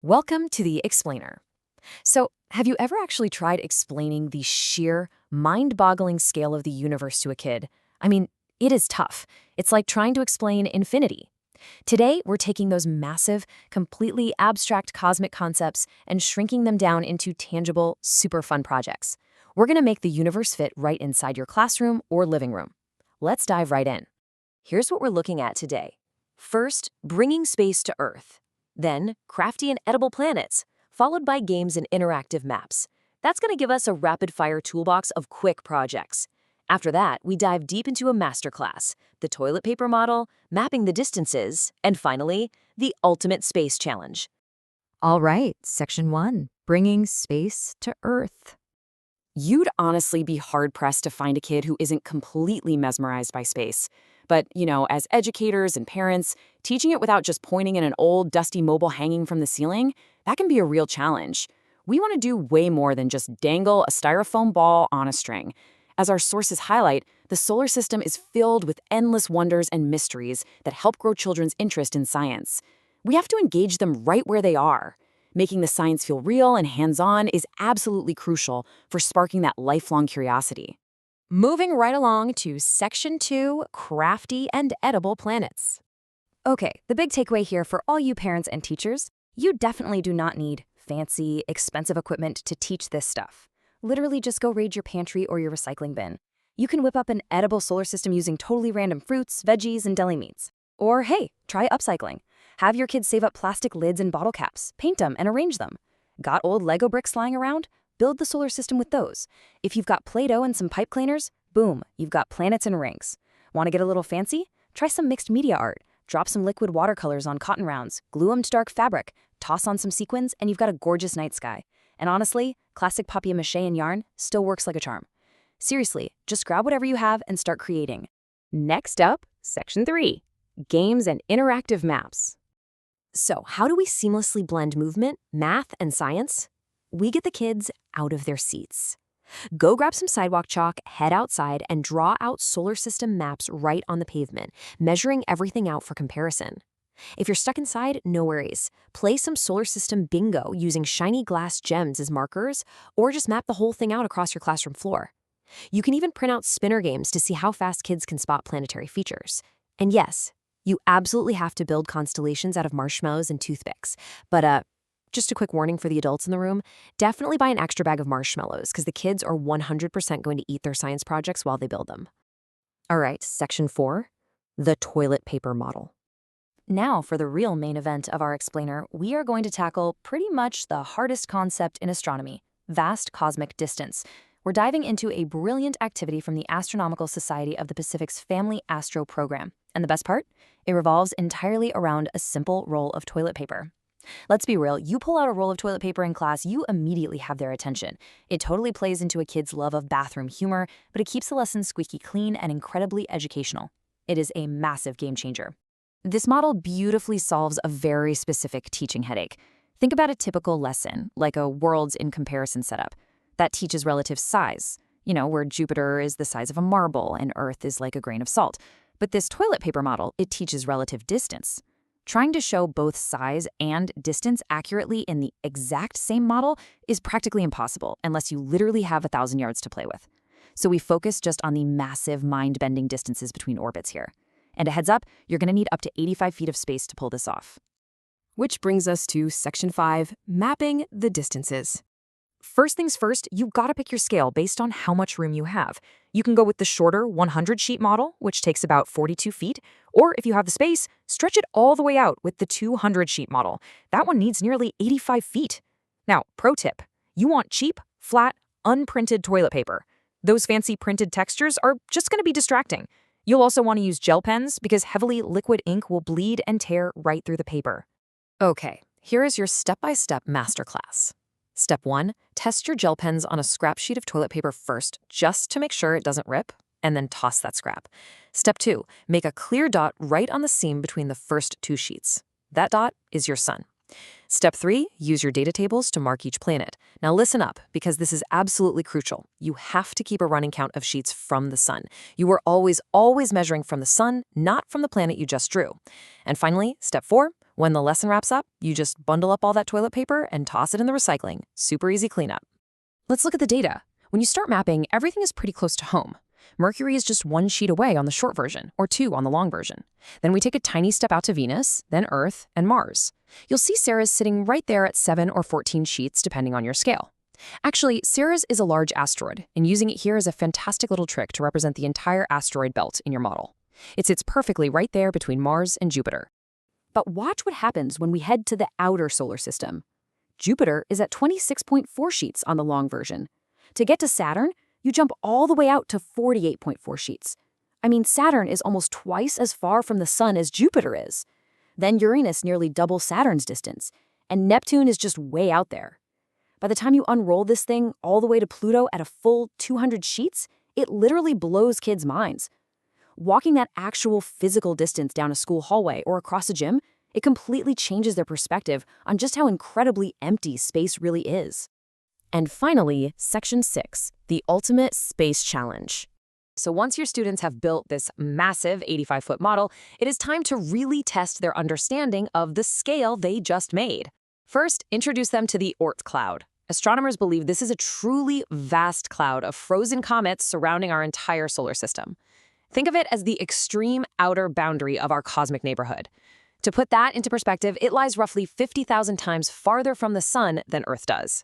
Welcome to the Explainer. So, have you ever actually tried explaining the sheer, mind-boggling scale of the universe to a kid? I mean, it is tough. It's like trying to explain infinity. Today, we're taking those massive, completely abstract cosmic concepts and shrinking them down into tangible, super fun projects. We're going to make the universe fit right inside your classroom or living room. Let's dive right in. Here's what we're looking at today. First, bringing space to Earth. Then, crafty and edible planets, followed by games and interactive maps. That's going to give us a rapid-fire toolbox of quick projects. After that, we dive deep into a masterclass, the toilet paper model, mapping the distances, and finally, the ultimate space challenge. All right, Section 1, bringing space to Earth. You'd honestly be hard-pressed to find a kid who isn't completely mesmerized by space. But, as educators and parents, teaching it without just pointing at an old, dusty mobile hanging from the ceiling, that can be a real challenge. We want to do way more than just dangle a styrofoam ball on a string. As our sources highlight, the solar system is filled with endless wonders and mysteries that help grow children's interest in science. We have to engage them right where they are. Making the science feel real and hands-on is absolutely crucial for sparking that lifelong curiosity. Moving right along to Section 2, crafty and edible planets. Okay, the big takeaway here for all you parents and teachers, you definitely do not need fancy, expensive equipment to teach this stuff. Literally just go raid your pantry or your recycling bin. You can whip up an edible solar system using totally random fruits, veggies, and deli meats. Or hey, try upcycling. Have your kids save up plastic lids and bottle caps, paint them, and arrange them. Got old Lego bricks lying around? Build the solar system with those. If you've got Play-Doh and some pipe cleaners, boom, you've got planets and rings. Want to get a little fancy? Try some mixed media art. Drop some liquid watercolors on cotton rounds, glue them to dark fabric, toss on some sequins, and you've got a gorgeous night sky. And honestly, classic papier-mâché and yarn still works like a charm. Seriously, just grab whatever you have and start creating. Next up, Section 3, games and interactive maps. So, how do we seamlessly blend movement, math, and science? We get the kids out of their seats. Go grab some sidewalk chalk, head outside, and draw out solar system maps right on the pavement, measuring everything out for comparison. If you're stuck inside, no worries. Play some solar system bingo using shiny glass gems as markers, or just map the whole thing out across your classroom floor. You can even print out spinner games to see how fast kids can spot planetary features. And yes, you absolutely have to build constellations out of marshmallows and toothpicks. But just a quick warning for the adults in the room, definitely buy an extra bag of marshmallows because the kids are 100% going to eat their science projects while they build them. All right, Section 4, the toilet paper model. Now for the real main event of our explainer, we are going to tackle pretty much the hardest concept in astronomy, vast cosmic distance. We're diving into a brilliant activity from the Astronomical Society of the Pacific's Family Astro Program. And the best part? It revolves entirely around a simple roll of toilet paper. Let's be real, you pull out a roll of toilet paper in class, you immediately have their attention. It totally plays into a kid's love of bathroom humor, but it keeps the lesson squeaky clean and incredibly educational. It is a massive game changer. This model beautifully solves a very specific teaching headache. Think about a typical lesson, like a worlds in comparison setup. That teaches relative size, where Jupiter is the size of a marble and Earth is like a grain of salt. But this toilet paper model, it teaches relative distance. Trying to show both size and distance accurately in the exact same model is practically impossible unless you literally have 1,000 yards to play with. So we focus just on the massive mind-bending distances between orbits here. And a heads up, you're going to need up to 85 feet of space to pull this off. Which brings us to Section 5, mapping the distances. First things first, you've got to pick your scale based on how much room you have. You can go with the shorter 100-sheet model, which takes about 42 feet, or if you have the space, stretch it all the way out with the 200-sheet model. That one needs nearly 85 feet. Now, pro tip, you want cheap, flat, unprinted toilet paper. Those fancy printed textures are just going to be distracting. You'll also want to use gel pens because heavily liquid ink will bleed and tear right through the paper. Okay, here is your step-by-step masterclass. Step 1, test your gel pens on a scrap sheet of toilet paper first, just to make sure it doesn't rip, and then toss that scrap. Step 2, make a clear dot right on the seam between the first two sheets. That dot is your sun. Step 3, use your data tables to mark each planet. Now listen up, because this is absolutely crucial. You have to keep a running count of sheets from the sun. You are always measuring from the sun, not from the planet you just drew. And finally, step 4, When the lesson wraps up, you just bundle up all that toilet paper and toss it in the recycling. Super easy cleanup. Let's look at the data. When you start mapping, everything is pretty close to home. Mercury is just 1 sheet away on the short version, or 2 on the long version. Then we take a tiny step out to Venus, then Earth, and Mars. You'll see Ceres sitting right there at 7 or 14 sheets, depending on your scale. Actually, Ceres is a large asteroid, and using it here is a fantastic little trick to represent the entire asteroid belt in your model. It sits perfectly right there between Mars and Jupiter. But watch what happens when we head to the outer solar system. Jupiter is at 26.4 sheets on the long version. To get to Saturn, you jump all the way out to 48.4 sheets. I mean, Saturn is almost twice as far from the Sun as Jupiter is. Then Uranus nearly doubles Saturn's distance, and Neptune is just way out there. By the time you unroll this thing all the way to Pluto at a full 200 sheets, it literally blows kids' minds. Walking that actual physical distance down a school hallway or across a gym, it completely changes their perspective on just how incredibly empty space really is. And finally, Section 6, the ultimate space challenge. So once your students have built this massive 85-foot model, it is time to really test their understanding of the scale they just made. First, introduce them to the Oort cloud. Astronomers believe this is a truly vast cloud of frozen comets surrounding our entire solar system. Think of it as the extreme outer boundary of our cosmic neighborhood. To put that into perspective, it lies roughly 50,000 times farther from the Sun than Earth does.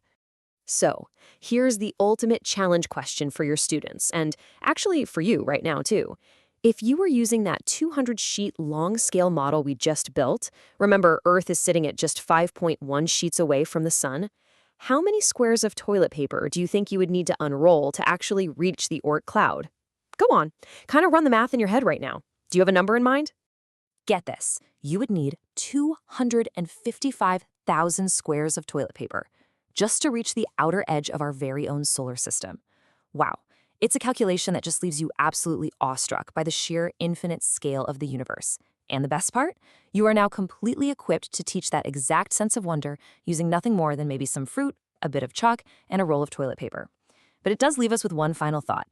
So, here's the ultimate challenge question for your students, and actually for you right now too. If you were using that 200-sheet long-scale model we just built, remember Earth is sitting at just 5.1 sheets away from the Sun, how many squares of toilet paper do you think you would need to unroll to actually reach the Oort cloud? Go on, kind of run the math in your head right now. Do you have a number in mind? Get this, you would need 255,000 squares of toilet paper just to reach the outer edge of our very own solar system. Wow, it's a calculation that just leaves you absolutely awestruck by the sheer infinite scale of the universe. And the best part? You are now completely equipped to teach that exact sense of wonder using nothing more than maybe some fruit, a bit of chalk, and a roll of toilet paper. But it does leave us with one final thought.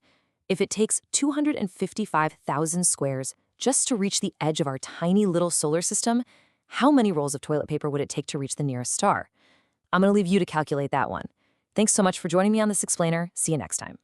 If it takes 255,000 squares just to reach the edge of our tiny little solar system, how many rolls of toilet paper would it take to reach the nearest star? I'm going to leave you to calculate that one. Thanks so much for joining me on this explainer. See you next time.